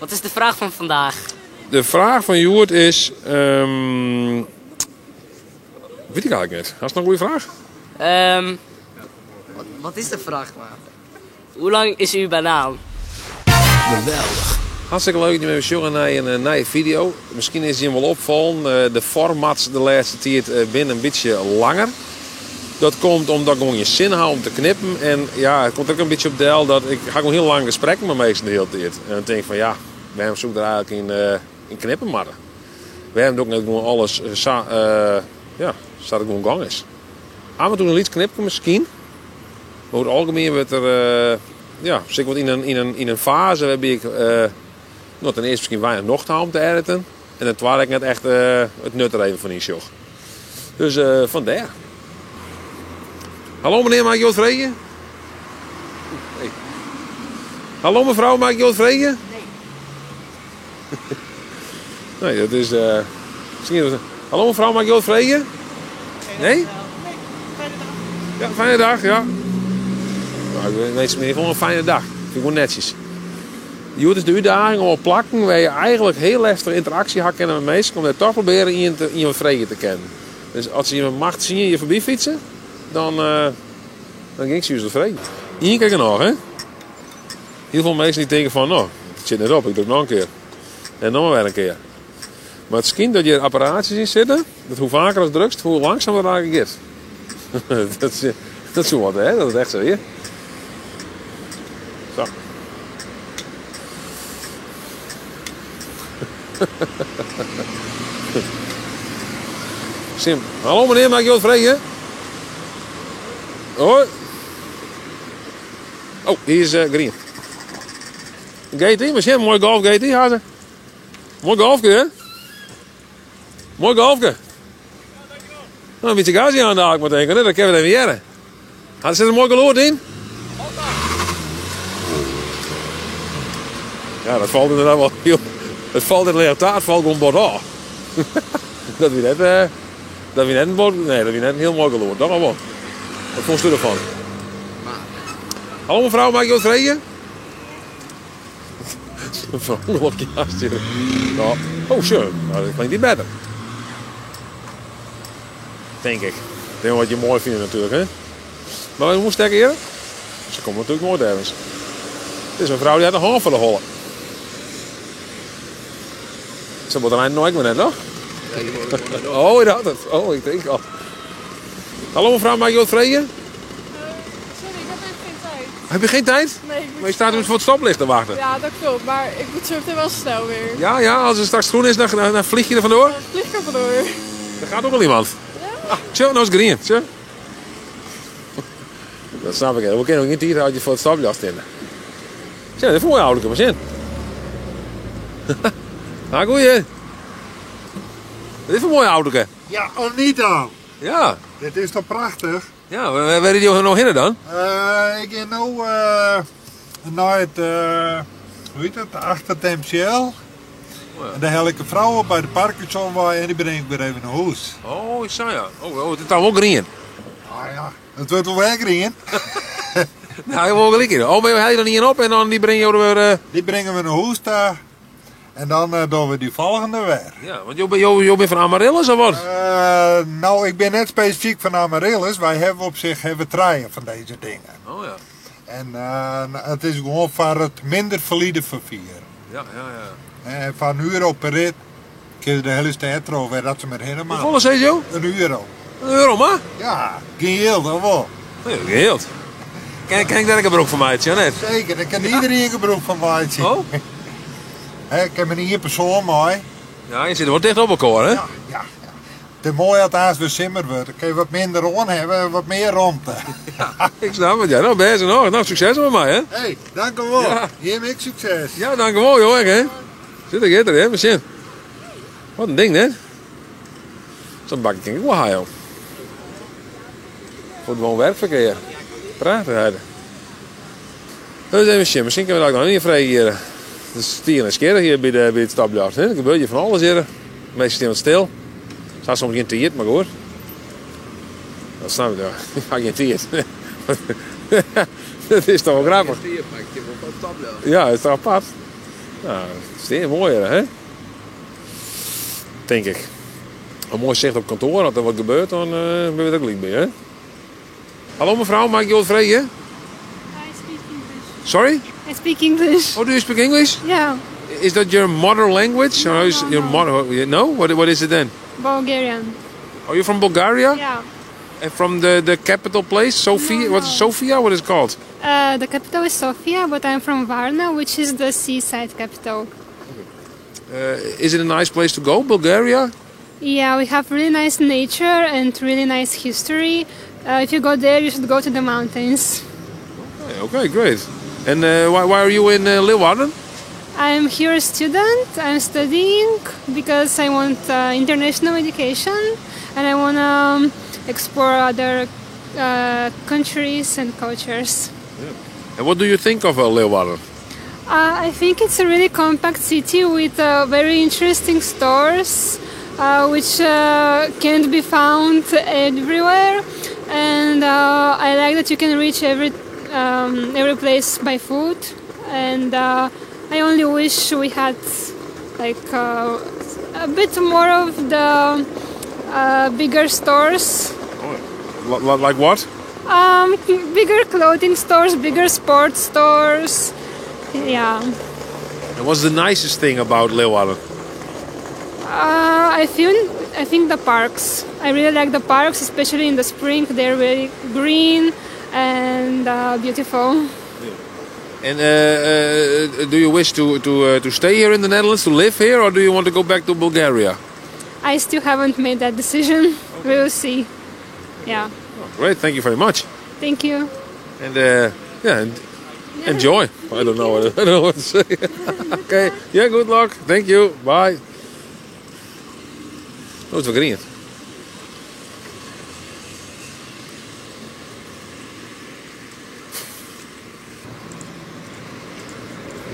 Wat is de vraag van vandaag? De vraag van Sjoerd is... weet ik eigenlijk niet. Had je nog een goede vraag? Wat is de vraag, maar? Hoe lang is uw banaan? Geweldig. Hartstikke leuk dat je met me naar een nieuwe video. Misschien is je hem wel opvallen. De formats de laatste tijd binnen een beetje langer. Dat komt omdat ik gewoon je zin hou om te knippen. En ja, het komt ook een beetje op deel dat ik ga gewoon heel lang gesprekken met mensen de hele tijd. En dan denk ik van ja, waarom zoek ik er eigenlijk in knippen maar. Waarom doe ik net gewoon alles zodat het gewoon gang is. Af en toe een lied knippen misschien. Maar over het algemeen wordt er zeker wat in een fase heb ik ten eerste misschien weinig nog te houden om te editen. En ten tweede heb ik net echt het nut er even van insjoch. Dus vandaar. Hallo meneer, maak je wat vrede? Nee. Hallo mevrouw, maak je wat vrede? Nee. Nee, dat is... misschien... Hallo mevrouw, maak je wat vrede? Nee? Nee, fijne dag. Ja, fijne dag, ja. Nou, ik wens meneer gewoon een fijne dag. Vind ik gewoon netjes. Joet is de uitdaging om op plakken waar je eigenlijk heel lastig interactie gaat kennen met mensen, om dat toch proberen iemand vrede te kennen. Dus als je iemand mag zien je voorbij fietsen, dan ging ik ze vrede. Hier kijk je nog, hè? Heel veel mensen die denken van, nou, het zit net op, ik doe het nog een keer. En nog maar weer een keer. Maar het schijnt dat je er apparaatjes in zitten, dat hoe vaker het drukst, hoe langzamer het eigenlijk is. Dat is zo wat, hè? Dat is echt zo, hier. Zo. Sim. Hallo meneer, maak je wat vrij, Hoi. Oh, hier is Green. GT, misschien een mooi golf GT, hazen. Mooi golfje, hè? Mooi golfje. Nou, een beetje gas aan de haak moet denken, hè? Dat kunnen we even jaren. Had er een mooi geloord in? Ja, dat valt inderdaad wel heel... Het valt in de leertaart, valt gewoon bord. Dat wie net een bord... Nee, dat wie net een heel mooi geloord. Dat wel. Wat vond je ervan? Hallo mevrouw, maak je wat vrije? Een verongelijke gast hier. Ja. Oh, sure. Nou, dat klinkt niet beter. Denk ik. Ik denk wat je mooi vindt natuurlijk, hè? Maar we moeten kijken hier. Ze komen natuurlijk nooit ergens. Dit is een vrouw die had een hand voor de hollen. Ze wordt er eigenlijk nooit meer net, toch? Oh, je had het. Oh, ik denk al. Hallo mevrouw, maak je wat vrije? Sorry, ik heb even geen tijd. Heb je geen tijd? Nee, ik moet... Maar je staat dus voor het stoplicht te wachten. Ja, dat klopt, maar ik moet zo meteen wel snel weer. Ja, als het straks groen is, dan vlieg je er vandoor. Dan vlieg ik er vandoor. Er gaat ook wel iemand. Ja? Ah, chill, nou is green. Chill. Dat snap ik. We kunnen ook niet hier uit je voor het stoplicht in. Zo, dat is een mooie oude machine. Ah, goeie. Dit is een mooie auto. Ja, oh niet dan. Ja. Dit is toch prachtig? Ja, waar ben je nog in dan? Ik ga nu naar het, hoe heet het, achter het MCL. Oh, ja. En daar hel ik een vrouw op bij de Parkinson en die breng ik weer even naar huis. Oh, ik zei ja. Oh, het is dan ook green. Ah ja, het wordt wel weggringen. Nou, je wil gelijk in. Oh, maar je haal je er niet in op en dan die breng je weer... Die brengen we naar huis daar. En dan doen we die volgende weer. Ja, want je bent van Amaryllis of wat? Nou, ik ben net specifiek van Amaryllis. Wij hebben op zich treien van deze dingen. Oh ja. En het is gewoon voor het minder valide vervier. Ja. Van €1 per rit kun je de hele stad erover dat ze met helemaal. Hoeveel is het, joh? €1. €1, maar? Ja, geheel dat wel. Nee, geheeld. Kan ik daar een broek van mij, ja net? Zeker, daar kan iedereen een gebroek van waaien. Oh? Ik heb me hier persoon mooi. Ja, je zit er wel dicht op elkaar, hè? Ja. Het is mooi dat als we simmer wordt. Dan kun je wat minder rond hebben, wat meer rondte. Ja, ik snap het, ja. Nou, best nog. Nou, succes met mij, hè? Hé, dank u wel. Ja. Hier heb ik succes. Ja, dank u wel, joh, hè? Zit er gitter, hè? Misschien. Wat een ding, hè? Zo'n bakje kan ik wel halen, joh. Voor gewoon werkverkeer. Prachtig, hè? Dus even misschien kunnen we dat nog niet vrij hier. Het is 10 keer hier bij het stapjacht. Er gebeurt je van alles hier. Meestal staan het stil. Er staat soms geen tiert, maar goed. Dat snap ik wel. Ik maak geen tiert. Dat is toch wel grappig. Ja, het is toch apart. Nou, het is weer mooier, hè? Denk ik. Een mooi zicht op kantoor, als er wat gebeurt, dan ben je er ook niet meer, hè? Hallo mevrouw, mag ik je wat vragen? I speak English. Sorry? I speak English. Oh, do you speak English? Yeah, Is that your mother language? Or is No, your no. mother? No? What is it then? Bulgarian. Are you from Bulgaria? Yeah. And from the capital place, Sofia? No, What is no. Sofia? What is it called? The capital is Sofia, but I'm from Varna, which is the seaside capital. Is it a nice place to go, Bulgaria? Yeah, we have really nice nature and really nice history. If you go there, you should go to the mountains. Okay, great. And why are you in Leeuwarden? I'm here a student. I'm studying because I want international education and I want to explore other countries and cultures. And what do you think of Leeuwarden? I think it's a really compact city with very interesting stores, which can't be found everywhere. And I like that you can reach every place by foot. And I only wish we had like a bit more of the bigger stores. Like what? Bigger clothing stores, bigger sports stores. Yeah. And what's the nicest thing about Leeuwarden? I think the parks. I really like the parks, especially in the spring. They're very green and beautiful. And do you wish to stay here in the Netherlands, to live here, or do you want to go back to Bulgaria? I still haven't made that decision. We will see. Yeah. Great, thank you very much. Thank you. And enjoy. I don't know what to say. Okay, yeah, good luck. Thank you. Bye. Oh, het was green.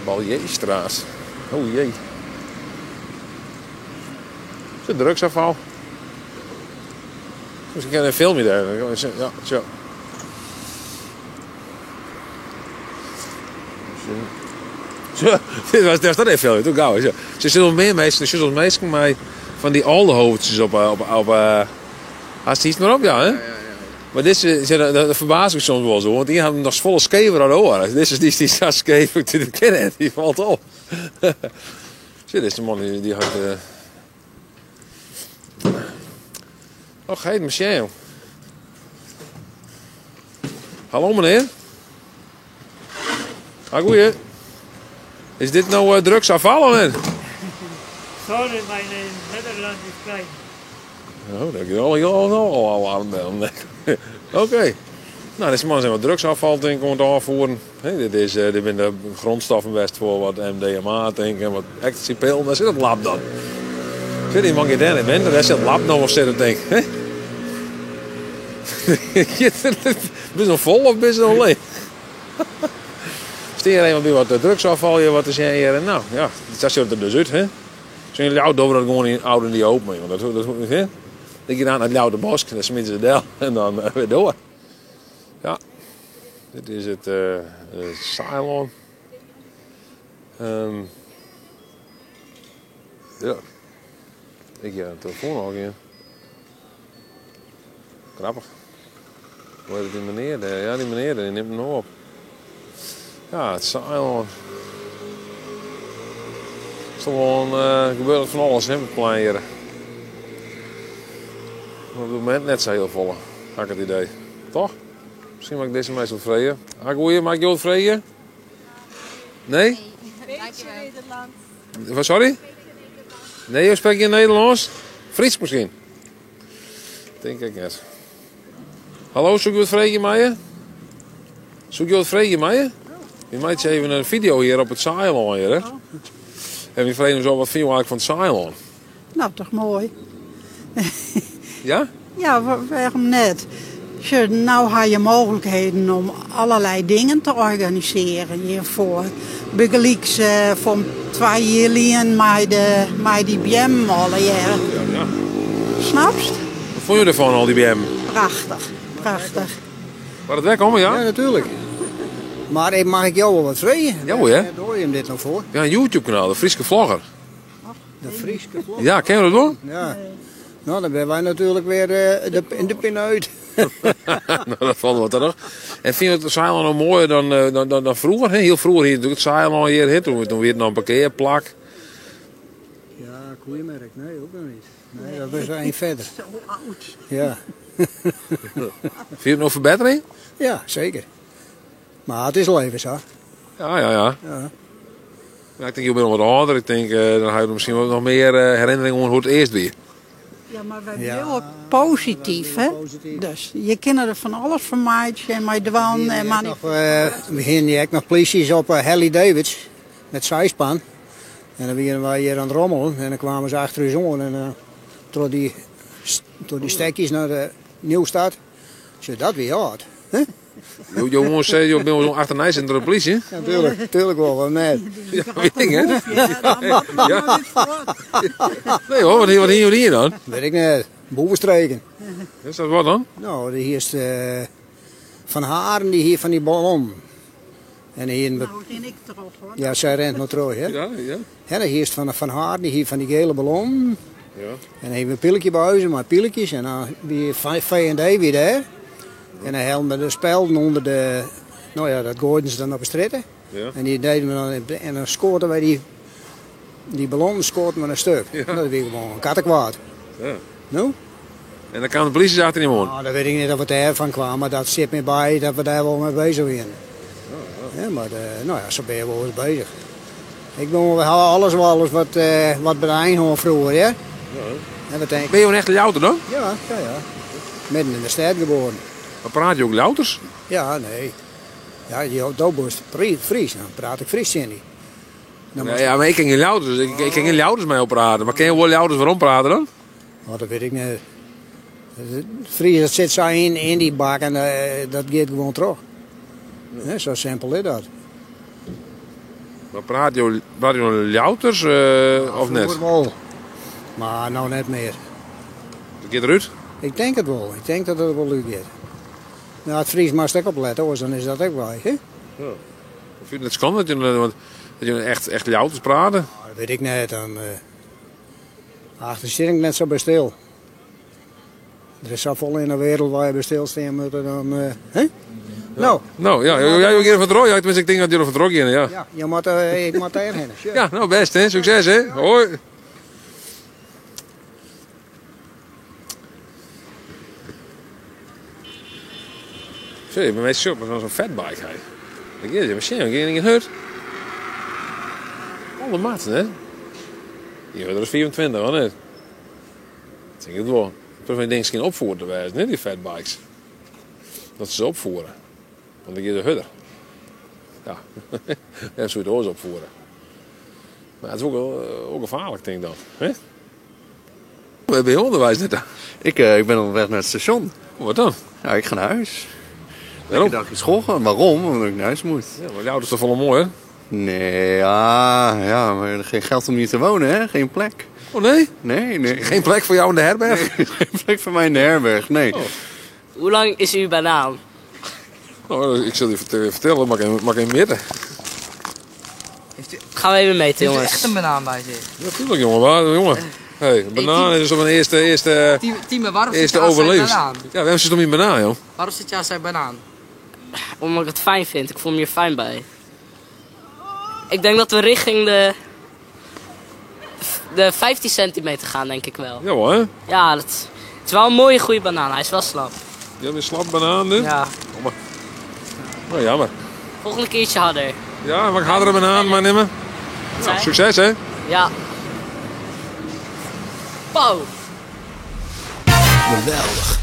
Baljeestraat. Oh jee. Is het drugsafval? Misschien kan een filmpje daar. Ja, zo. Zo, daar staat even filmpje. Toen gauw. Zo. Ze zullen meer mensen maar van die oude hoofdjes op als die iets maar op, ja, hè? Maar dit is, dat verbaast me soms wel zo, want die hebben nog volle skever aan de oren. Dit is die staat skever te de kennen, die valt op. Dit is de man die had... Oh, heet Michel. Hallo meneer. Ah, goeie. Is dit nou drugsafval of niet? Sorry, mijn Nederland is klein. Oh, dat je al aan bellen. Oké. Nou, deze man zijn wat drugsafval denk ik afvoeren. Hey, dit zijn de grondstoffen best voor wat MDMA denk en wat ecstasy-pillen. Daar zit het lab dan. Zit die man daar in winter, daar zit het lab nog of zit het denk ik. Ben je nog vol of ben je nog leeg? Steer even bij wat drugsafval, wat is jij hier? Nou ja, dat ziet er dus uit. Hè? Zijn jullie oud over dat gewoon in oud in die open? Want dat moet niet. Dan ga je naar het Oude Bosk, dan smitten ze del en dan weer door. Ja, dit is het Cylon. Ja, ik ga een telefoon al in. Grappig. Waar is die meneer? Ja, die meneer die neemt hem op. Ja, het Cylon. Het is toch wel gebeurt van alles in het plein hier. Maar op het moment net zo heel volle, had ik het idee. Toch? Misschien mag ik deze meestal vregen. Mag ik je wat vregen? Nee? Beetje Nederland. Wat, sorry? Nee, je spreekt je Nederlands? Fries misschien? Denk ik net. Hallo, zoek je wat vregen, Meijer? Zoek je wat vregen, Meijer? Je maakt even een video hier op het Cylon hier, hè? En we vregen zo wat veel eigenlijk van het Cylon. Nou, toch mooi. Ja? Ja, waarom net? Nou heb je mogelijkheden om allerlei dingen te organiseren hiervoor. Begelijks van 2 jaar met die BM alle jaren. Ja. Snapst? Wat vond je ervan, al die BM? Prachtig, prachtig. Waar het weg komen, ja? Ja, natuurlijk. Maar mag ik jou wel wat vragen? Ja hoor, hè? Doe je hem dit nog voor? Ja, een YouTube-kanaal, de Frieske Vlogger. De Frieske vlog. Ja, ken je dat wel? Ja. Nou, dan ben wij natuurlijk weer de pin uit. Nou, dat valt wel terug. En vind je het zeilen nog mooier dan vroeger? Hè? Heel vroeger hier natuurlijk het zeilen al hier, hè? Toen weer nog een parkeerplak. Ja, koeienmerk. Nee, ook nog niet. Nee, dat is één verder. Zo oud. Ja. Vind je het nog verbetering? Ja, zeker. Maar het is leven, zo. Ja. Ja. Ja, ik denk, je bent nog wat ouder. Ik denk, dan heb je misschien wel nog meer herinneringen aan hoe het eerst weer. Ja, maar wij zijn heel positief, hè? Positief. Dus je kan er van alles van maaien en maar dwan en maar niet. We gingen nog polities op Harley Davids met zijspan. En dan waren wij hier aan het rommelen en dan kwamen ze achter ons aan en door die stekjes naar de Nieuwstad. Zo, dat weer hard. Hè? Jongens, je bent wel achternijs in de politie. Ja, tuurlijk wel, wat net. Ja, weet ik, hè? Ja. Nee hoor, wat hier hier dan? Weet ik net. Boevenstreken. Is dat wat dan? Nou, die is Van Haren, die hier van die ballon. En hier, Nou, en ik terug, hoor. ja, zij rent nog terug, hè. Ja. En dan hier is Van Haren, die hier van die gele ballon. Ja. En dan hebben we een pilletje bij huis, maar pilletjes. En dan weer V&D weer daar. En dan helden we de spelden onder de... Nou ja, dat gooiden ze dan op de stritten. Ja. En die deden we dan... En dan scoorden wij die ballon scoorden we een stuk. Ja. Dat is weer gewoon een kattenkwaad. Ja. Nou? En dan kan de politie achter niet wonen. Nou, dat weet ik niet of het ervan kwam, maar dat zit me bij dat we daar wel mee bezig zijn. Ja, maar nou ja, zo ben je wel eens bezig. Ik ben wel alles wat bij de Eindhoven vroeger, hè? Ja. En wat denk ik? Ben je een echte Louter dan? Ja. Midden in de stad geboren. Maar praat je ook Louters? Ja, nee. Ja, je doodboest Fries, dan praat ik Fries in niet. Ja, maar ik ken geen Louters, dus ik ken geen Louters mee op praten. Maar ken je wel Louters waarom praten dan? Oh, dat weet ik niet. Fries, dat zit zo in die bak en dat gaat gewoon terug. Ja, zo simpel is dat. Maar praat je Louters of net? Vroeger wel. Maar nou net meer. Dat gaat eruit? Ik denk het wel. Ik denk dat het wel leuk is. Nou, het Fries mag ik opletten, hoor, dan is dat ook wel. Hè? Ja. Of vind je het schande dat je echt Louters praten? Nou, dat weet ik niet. Dan, achter zit ik net zo bij stil. Er is zo vol in de wereld waar je bij stilstaan moet. Dan, hè? Nou. Nou, ja, jij ook even vertrokken. Ja, tenminste, ik denk dat je er vertrokken in, ja. Ja, ik moet erheen. Sure. Ja, nou best hè. Succes hè. Hoi. Sorry, bij mij is het zo'n fatbike. Ik weet het, misschien heb ik niet gehoord. Alle maten hè. Je hoort er is 24, hoor niet? Ik denk het wel. Ik denk dat geen opvoeren te wijzen, hè, die fatbikes. Dat ze opvoeren. Want dan gaat de hudder. Ja, ja, zo het oors opvoeren. Maar het is ook gevaarlijk, denk ik dan. Hè? We hebben heel onderwijs net. Ik ben onderweg naar het station. Wat dan? Ja, ik ga naar huis. Waarom? Ik dacht, school gaan. Waarom? Omdat ik naar huis moet. Ja, maar jou is toch wel mooi, hè? Nee, ja, maar geen geld om hier te wonen, hè? Geen plek. Oh nee? Nee. Geen plek voor jou in de herberg? Nee, geen plek voor mij in de herberg, nee. Oh. Hoe lang is uw banaan? Nou, ik zal je vertellen, mag ik midden. Gaan we even meten, Er is jongens. echt een banaan bij zich. Ja, tuurlijk, jongen. Waar, jongen? Hey, banaan is op een eerste Tieme, waarom zit je eerste aan zijn overlevens. banaan? Ja, waarom zit je om je banaan, joh? Waarom zit je aan zijn banaan? Omdat ik het fijn vind. Ik voel me hier fijn bij. Ik denk dat we richting de 15 centimeter gaan, denk ik wel. Ja, hoor, hè? Ja, het is wel een mooie, goede banaan. Hij is wel slap. Je hebt een slap banaan, dus? Ja. Nou, jammer. Volgende keertje harder. Ja, mag ik harder banaan maar nemen? Wat Nou, zei? succes, hè? Ja. Pauw. Geweldig.